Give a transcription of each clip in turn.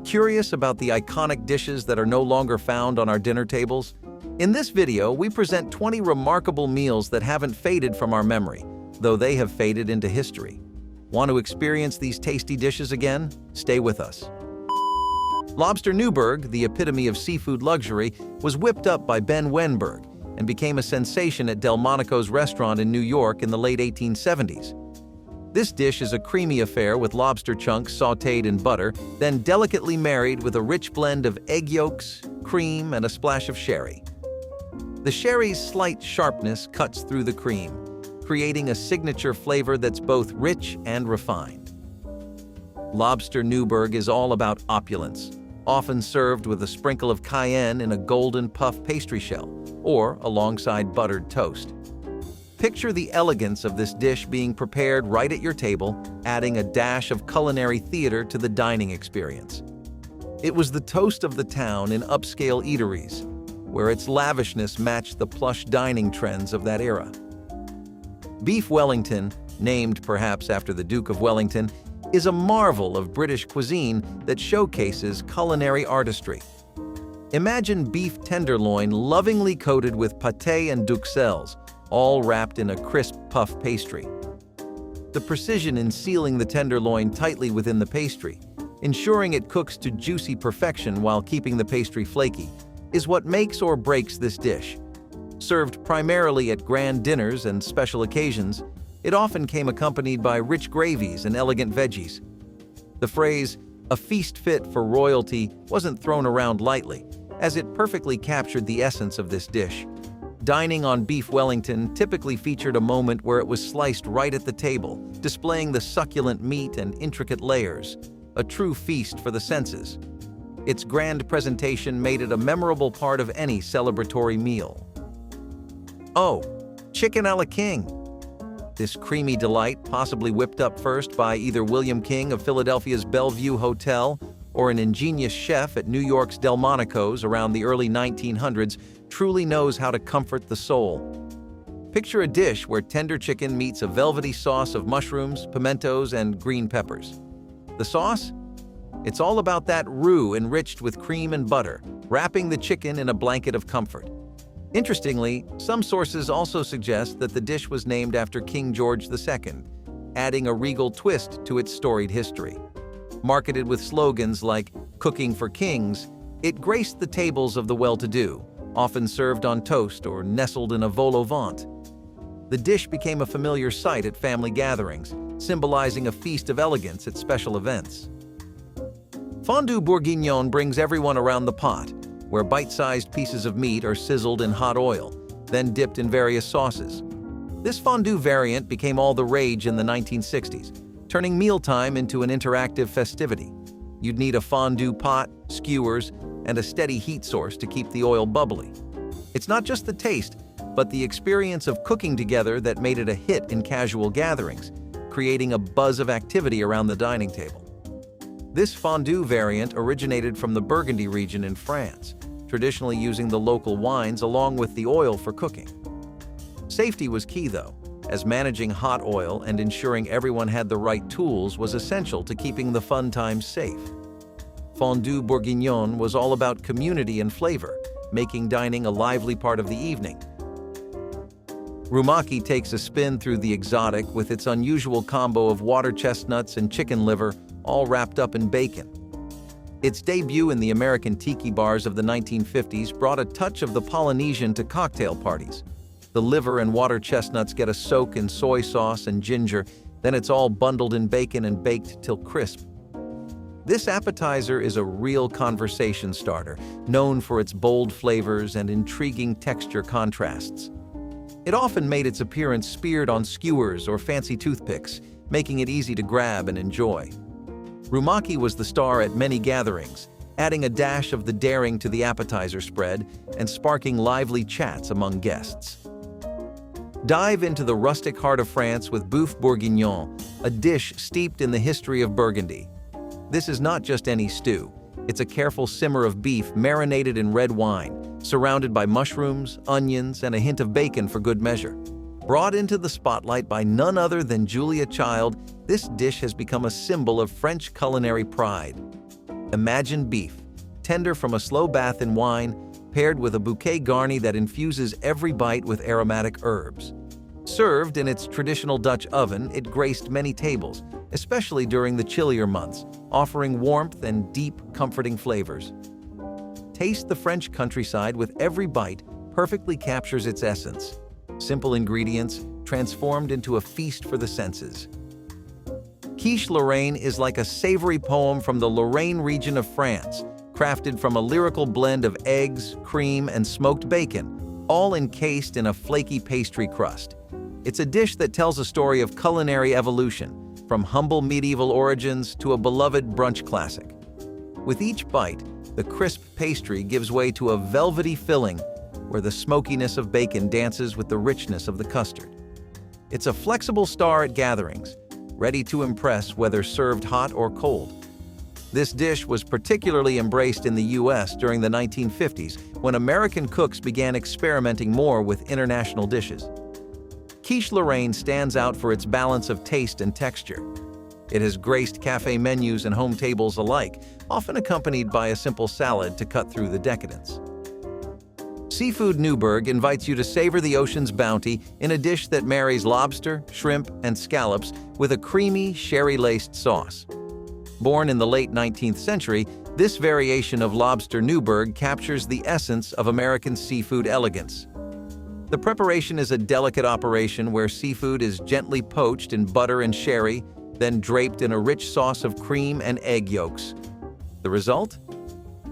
Curious about the iconic dishes that are no longer found on our dinner tables? In this video, we present 20 remarkable meals that haven't faded from our memory, though they have faded into history. Want to experience these tasty dishes again? Stay with us. Lobster Newberg, the epitome of seafood luxury, was whipped up by Ben Wenberg and became a sensation at Delmonico's restaurant in New York in the late 1870s. This dish is a creamy affair with lobster chunks sautéed in butter, then delicately married with a rich blend of egg yolks, cream, and a splash of sherry. The sherry's slight sharpness cuts through the cream, creating a signature flavor that's both rich and refined. Lobster Newberg is all about opulence, often served with a sprinkle of cayenne in a golden puff pastry shell, or alongside buttered toast. Picture the elegance of this dish being prepared right at your table, adding a dash of culinary theater to the dining experience. It was the toast of the town in upscale eateries, where its lavishness matched the plush dining trends of that era. Beef Wellington, named perhaps after the Duke of Wellington, is a marvel of British cuisine that showcases culinary artistry. Imagine beef tenderloin lovingly coated with pâté and duxelles, all wrapped in a crisp puff pastry. The precision in sealing the tenderloin tightly within the pastry, ensuring it cooks to juicy perfection while keeping the pastry flaky, is what makes or breaks this dish. Served primarily at grand dinners and special occasions, it often came accompanied by rich gravies and elegant veggies. The phrase, "a feast fit for royalty," wasn't thrown around lightly, as it perfectly captured the essence of this dish. Dining on beef Wellington typically featured a moment where it was sliced right at the table, displaying the succulent meat and intricate layers, a true feast for the senses. Its grand presentation made it a memorable part of any celebratory meal. Oh, chicken a la king. This creamy delight, possibly whipped up first by either William King of Philadelphia's Bellevue Hotel or an ingenious chef at New York's Delmonico's around the early 1900s, truly knows how to comfort the soul. Picture a dish where tender chicken meets a velvety sauce of mushrooms, pimentos, and green peppers. The sauce? It's all about that roux enriched with cream and butter, wrapping the chicken in a blanket of comfort. Interestingly, some sources also suggest that the dish was named after King George II, adding a regal twist to its storied history. Marketed with slogans like "Cooking for Kings," it graced the tables of the well-to-do, often served on toast or nestled in a vol au vent. The dish became a familiar sight at family gatherings, symbolizing a feast of elegance at special events. Fondu Bourguignon brings everyone around the pot, where bite-sized pieces of meat are sizzled in hot oil, then dipped in various sauces. This fondue variant became all the rage in the 1960s, turning mealtime into an interactive festivity. You'd need a fondue pot, skewers, and a steady heat source to keep the oil bubbly. It's not just the taste, but the experience of cooking together that made it a hit in casual gatherings, creating a buzz of activity around the dining table. This fondue variant originated from the Burgundy region in France, traditionally using the local wines along with the oil for cooking. Safety was key though, as managing hot oil and ensuring everyone had the right tools was essential to keeping the fun times safe. Fondu Bourguignon was all about community and flavor, making dining a lively part of the evening. Rumaki takes a spin through the exotic with its unusual combo of water chestnuts and chicken liver, all wrapped up in bacon. Its debut in the American tiki bars of the 1950s brought a touch of the Polynesian to cocktail parties. The liver and water chestnuts get a soak in soy sauce and ginger, then it's all bundled in bacon and baked till crisp. This appetizer is a real conversation starter, known for its bold flavors and intriguing texture contrasts. It often made its appearance speared on skewers or fancy toothpicks, making it easy to grab and enjoy. Rumaki was the star at many gatherings, adding a dash of the daring to the appetizer spread and sparking lively chats among guests. Dive into the rustic heart of France with Boeuf Bourguignon, a dish steeped in the history of Burgundy. This is not just any stew. It's a careful simmer of beef marinated in red wine, surrounded by mushrooms, onions, and a hint of bacon for good measure. Brought into the spotlight by none other than Julia Child, this dish has become a symbol of French culinary pride. Imagine beef, tender from a slow bath in wine, paired with a bouquet garni that infuses every bite with aromatic herbs. Served in its traditional Dutch oven, it graced many tables, especially during the chillier months, offering warmth and deep, comforting flavors. Taste the French countryside with every bite perfectly captures its essence. Simple ingredients transformed into a feast for the senses. Kich Lorraine is like a savory poem from the Lorraine region of France, crafted from a lyrical blend of eggs, cream, and smoked bacon, all encased in a flaky pastry crust. It's a dish that tells a story of culinary evolution, from humble medieval origins to a beloved brunch classic. With each bite, the crisp pastry gives way to a velvety filling where the smokiness of bacon dances with the richness of the custard. It's a flexible star at gatherings, ready to impress whether served hot or cold. This dish was particularly embraced in the US during the 1950s when American cooks began experimenting more with international dishes. Kich Lorraine stands out for its balance of taste and texture. It has graced cafe menus and home tables alike, often accompanied by a simple salad to cut through the decadence. Fondu Newberg invites you to savor the ocean's bounty in a dish that marries lobster, shrimp, and scallops with a creamy, sherry-laced sauce. Born in the late 19th century, this variation of Lobster Newberg captures the essence of American seafood elegance. The preparation is a delicate operation where seafood is gently poached in butter and sherry, then draped in a rich sauce of cream and egg yolks. The result?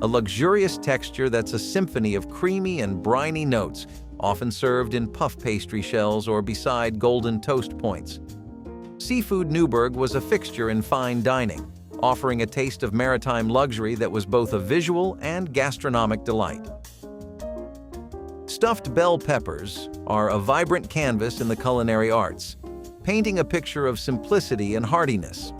A luxurious texture that's a symphony of creamy and briny notes, often served in puff pastry shells or beside golden toast points. Fondu Newberg was a fixture in fine dining, offering a taste of maritime luxury that was both a visual and gastronomic delight. Stuffed bell peppers are a vibrant canvas in the culinary arts, painting a picture of simplicity and heartiness.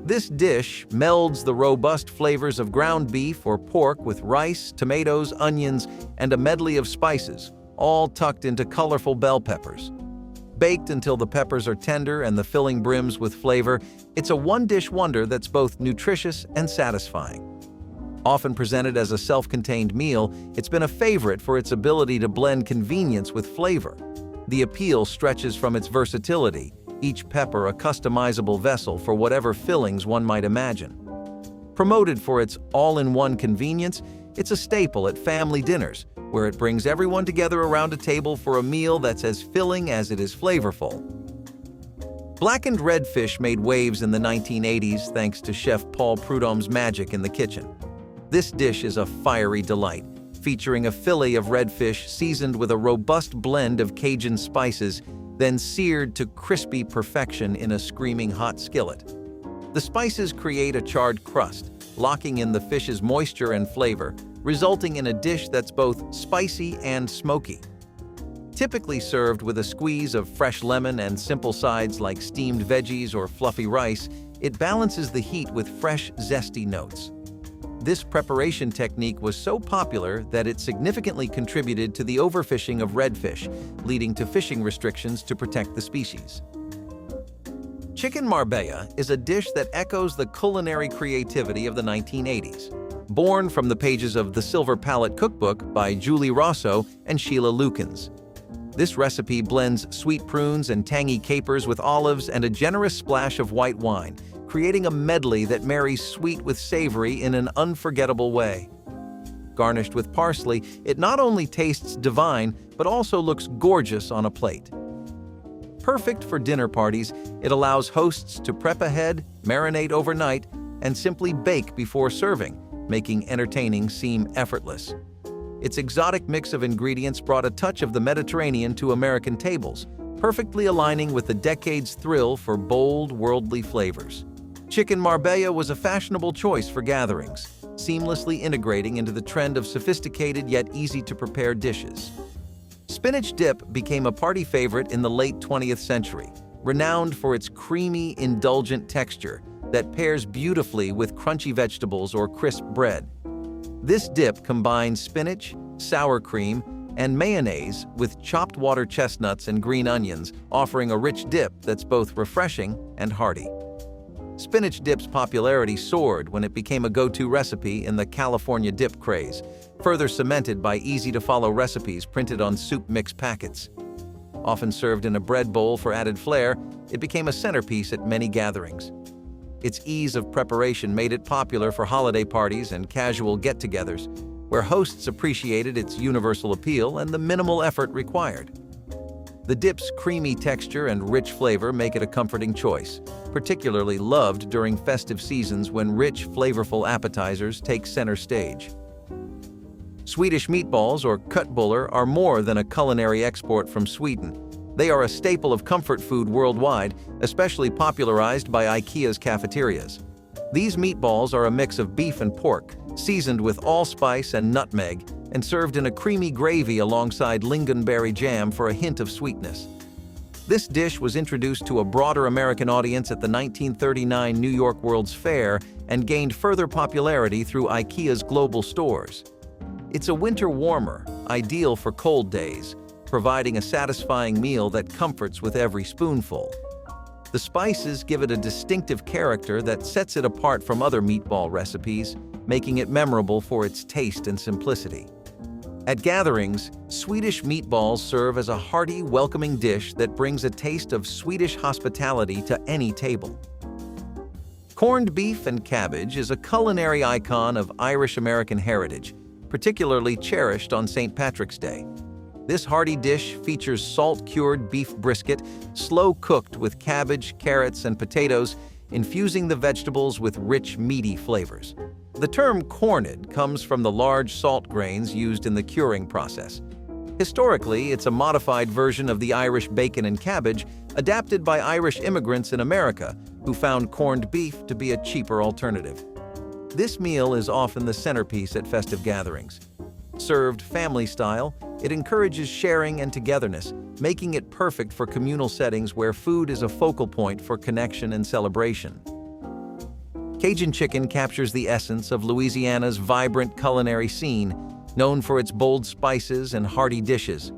This dish melds the robust flavors of ground beef or pork with rice, tomatoes, onions, and a medley of spices, all tucked into colorful bell peppers. Baked until the peppers are tender and the filling brims with flavor, it's a one-dish wonder that's both nutritious and satisfying. Often presented as a self-contained meal, it's been a favorite for its ability to blend convenience with flavor. The appeal stretches from its versatility, each pepper a customizable vessel for whatever fillings one might imagine. Promoted for its all-in-one convenience, it's a staple at family dinners, where it brings everyone together around a table for a meal that's as filling as it is flavorful. Blackened Red Fish made waves in the 1980s thanks to Chef Paul Prudhomme's magic in the kitchen. This dish is a fiery delight, featuring a fillet of redfish seasoned with a robust blend of Cajun spices, then seared to crispy perfection in a screaming hot skillet. The spices create a charred crust, locking in the fish's moisture and flavor, resulting in a dish that's both spicy and smoky. Typically served with a squeeze of fresh lemon and simple sides like steamed veggies or fluffy rice, it balances the heat with fresh, zesty notes. This preparation technique was so popular that it significantly contributed to the overfishing of redfish, leading to fishing restrictions to protect the species. Chicken Marbella is a dish that echoes the culinary creativity of the 1980s. Born from the pages of The Silver Palette Cookbook by Julie Rosso and Sheila Lukens. This recipe blends sweet prunes and tangy capers with olives and a generous splash of white wine, creating a medley that marries sweet with savory in an unforgettable way. Garnished with parsley, it not only tastes divine, but also looks gorgeous on a plate. Perfect for dinner parties, it allows hosts to prep ahead, marinate overnight, and simply bake before serving, making entertaining seem effortless. Its exotic mix of ingredients brought a touch of the Mediterranean to American tables, perfectly aligning with the decade's thrill for bold, worldly flavors. Chicken Marbella was a fashionable choice for gatherings, seamlessly integrating into the trend of sophisticated yet easy-to-prepare dishes. Spinach Dip became a party favorite in the late 20th century, renowned for its creamy, indulgent texture that pairs beautifully with crunchy vegetables or crisp bread. This dip combines spinach, sour cream, and mayonnaise with chopped water chestnuts and green onions, offering a rich dip that's both refreshing and hearty. Spinach dip's popularity soared when it became a go-to recipe in the California dip craze, further cemented by easy-to-follow recipes printed on soup mix packets. Often served in a bread bowl for added flair, it became a centerpiece at many gatherings. Its ease of preparation made it popular for holiday parties and casual get-togethers, where hosts appreciated its universal appeal and the minimal effort required. The dip's creamy texture and rich flavor make it a comforting choice, particularly loved during festive seasons when rich, flavorful appetizers take center stage. Swedish meatballs, or köttbullar, are more than a culinary export from Sweden. They are a staple of comfort food worldwide, especially popularized by IKEA's cafeterias. These meatballs are a mix of beef and pork, seasoned with allspice and nutmeg, and served in a creamy gravy alongside lingonberry jam for a hint of sweetness. This dish was introduced to a broader American audience at the 1939 New York World's Fair and gained further popularity through IKEA's global stores. It's a winter warmer, ideal for cold days, providing a satisfying meal that comforts with every spoonful. The spices give it a distinctive character that sets it apart from other meatball recipes, making it memorable for its taste and simplicity. At gatherings, Swedish meatballs serve as a hearty, welcoming dish that brings a taste of Swedish hospitality to any table. Corned beef and cabbage is a culinary icon of Irish-American heritage, particularly cherished on St. Patrick's Day. This hearty dish features salt-cured beef brisket, slow-cooked with cabbage, carrots, and potatoes, infusing the vegetables with rich, meaty flavors. The term corned comes from the large salt grains used in the curing process. Historically, it's a modified version of the Irish bacon and cabbage, adapted by Irish immigrants in America who found corned beef to be a cheaper alternative. This meal is often the centerpiece at festive gatherings. Served family-style, it encourages sharing and togetherness, making it perfect for communal settings where food is a focal point for connection and celebration. Cajun chicken captures the essence of Louisiana's vibrant culinary scene, known for its bold spices and hearty dishes.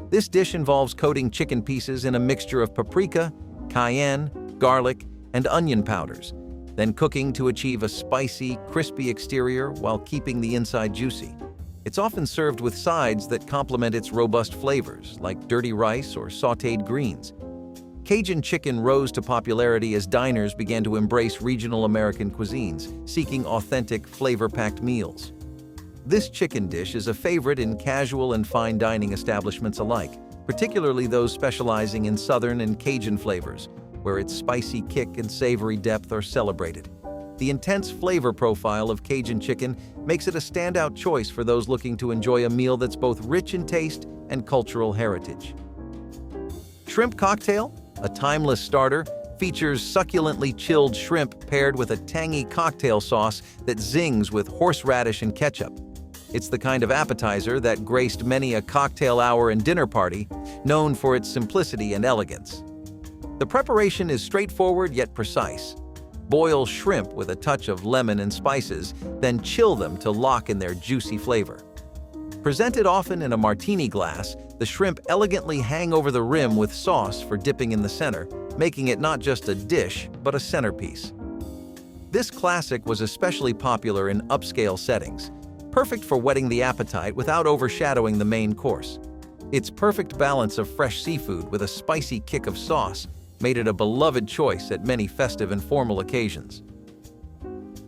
This dish involves coating chicken pieces in a mixture of paprika, cayenne, garlic, and onion powders, then cooking to achieve a spicy, crispy exterior while keeping the inside juicy. It's often served with sides that complement its robust flavors, like dirty rice or sautéed greens. Cajun chicken rose to popularity as diners began to embrace regional American cuisines, seeking authentic, flavor-packed meals. This chicken dish is a favorite in casual and fine dining establishments alike, particularly those specializing in Southern and Cajun flavors, where its spicy kick and savory depth are celebrated. The intense flavor profile of Cajun chicken makes it a standout choice for those looking to enjoy a meal that's both rich in taste and cultural heritage. Shrimp cocktail, a timeless starter, features succulently chilled shrimp paired with a tangy cocktail sauce that zings with horseradish and ketchup. It's the kind of appetizer that graced many a cocktail hour and dinner party, known for its simplicity and elegance. The preparation is straightforward yet precise. Boil shrimp with a touch of lemon and spices, then chill them to lock in their juicy flavor. Presented often in a martini glass, the shrimp elegantly hang over the rim with sauce for dipping in the center, making it not just a dish, but a centerpiece. This classic was especially popular in upscale settings, perfect for whetting the appetite without overshadowing the main course. Its perfect balance of fresh seafood with a spicy kick of sauce made it a beloved choice at many festive and formal occasions.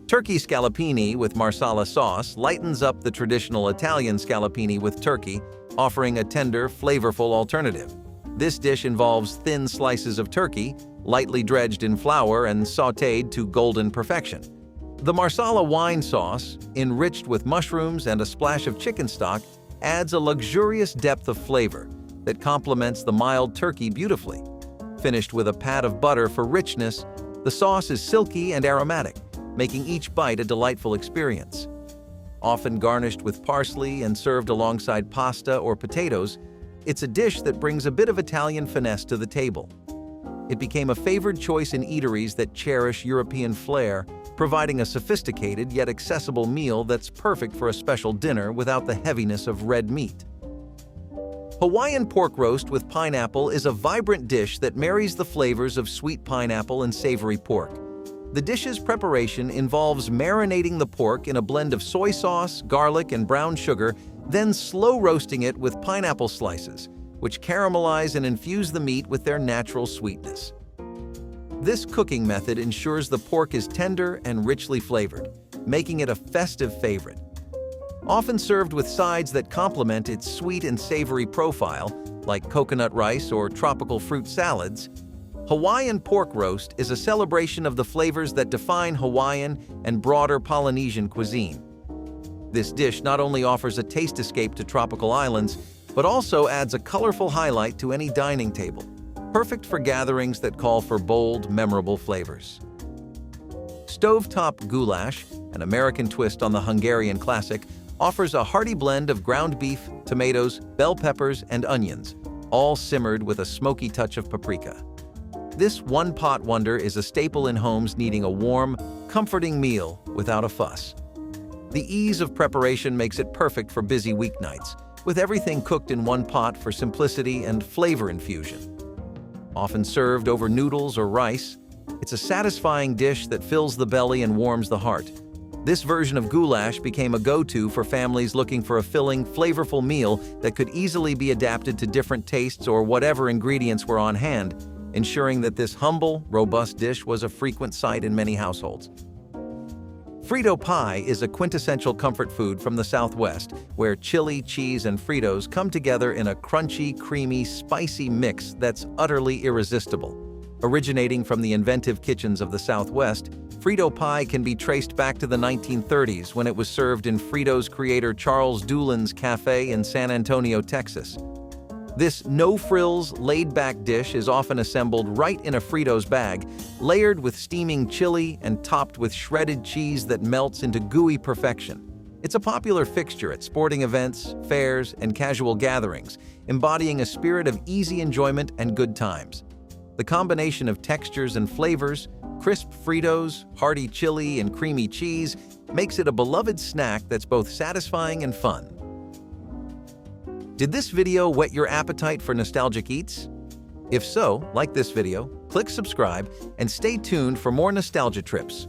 Turkey scalapini with marsala sauce lightens up the traditional Italian scalapini with turkey, offering a tender, flavorful alternative. This dish involves thin slices of turkey, lightly dredged in flour and sautéed to golden perfection. The marsala wine sauce, enriched with mushrooms and a splash of chicken stock, adds a luxurious depth of flavor that complements the mild turkey beautifully. Finished with a pat of butter for richness, the sauce is silky and aromatic, making each bite a delightful experience. Often garnished with parsley and served alongside pasta or potatoes, it's a dish that brings a bit of Italian finesse to the table. It became a favored choice in eateries that cherish European flair, providing a sophisticated yet accessible meal that's perfect for a special dinner without the heaviness of red meat. Hawaiian pork roast with pineapple is a vibrant dish that marries the flavors of sweet pineapple and savory pork. The dish's preparation involves marinating the pork in a blend of soy sauce, garlic, and brown sugar, then slow roasting it with pineapple slices, which caramelize and infuse the meat with their natural sweetness. This cooking method ensures the pork is tender and richly flavored, making it a festive favorite. Often served with sides that complement its sweet and savory profile, like coconut rice or tropical fruit salads, Hawaiian pork roast is a celebration of the flavors that define Hawaiian and broader Polynesian cuisine. This dish not only offers a taste escape to tropical islands, but also adds a colorful highlight to any dining table, perfect for gatherings that call for bold, memorable flavors. Stovetop Goulash, an American twist on the Hungarian classic, offers a hearty blend of ground beef, tomatoes, bell peppers, and onions, all simmered with a smoky touch of paprika. This one-pot wonder is a staple in homes needing a warm, comforting meal without a fuss. The ease of preparation makes it perfect for busy weeknights, with everything cooked in one pot for simplicity and flavor infusion. Often served over noodles or rice, it's a satisfying dish that fills the belly and warms the heart. This version of goulash became a go-to for families looking for a filling, flavorful meal that could easily be adapted to different tastes or whatever ingredients were on hand, ensuring that this humble, robust dish was a frequent sight in many households. Frito Pie is a quintessential comfort food from the Southwest, where chili, cheese, and Fritos come together in a crunchy, creamy, spicy mix that's utterly irresistible. Originating from the inventive kitchens of the Southwest, Frito Pie can be traced back to the 1930s when it was served in Frito's creator Charles Doolan's cafe in San Antonio, Texas. This no-frills, laid-back dish is often assembled right in a Frito's bag, layered with steaming chili and topped with shredded cheese that melts into gooey perfection. It's a popular fixture at sporting events, fairs, and casual gatherings, embodying a spirit of easy enjoyment and good times. The combination of textures and flavors, crisp Fritos, hearty chili, and creamy cheese, makes it a beloved snack that's both satisfying and fun. Did this video whet your appetite for nostalgic eats? If so, like this video, click subscribe, and stay tuned for more nostalgia trips.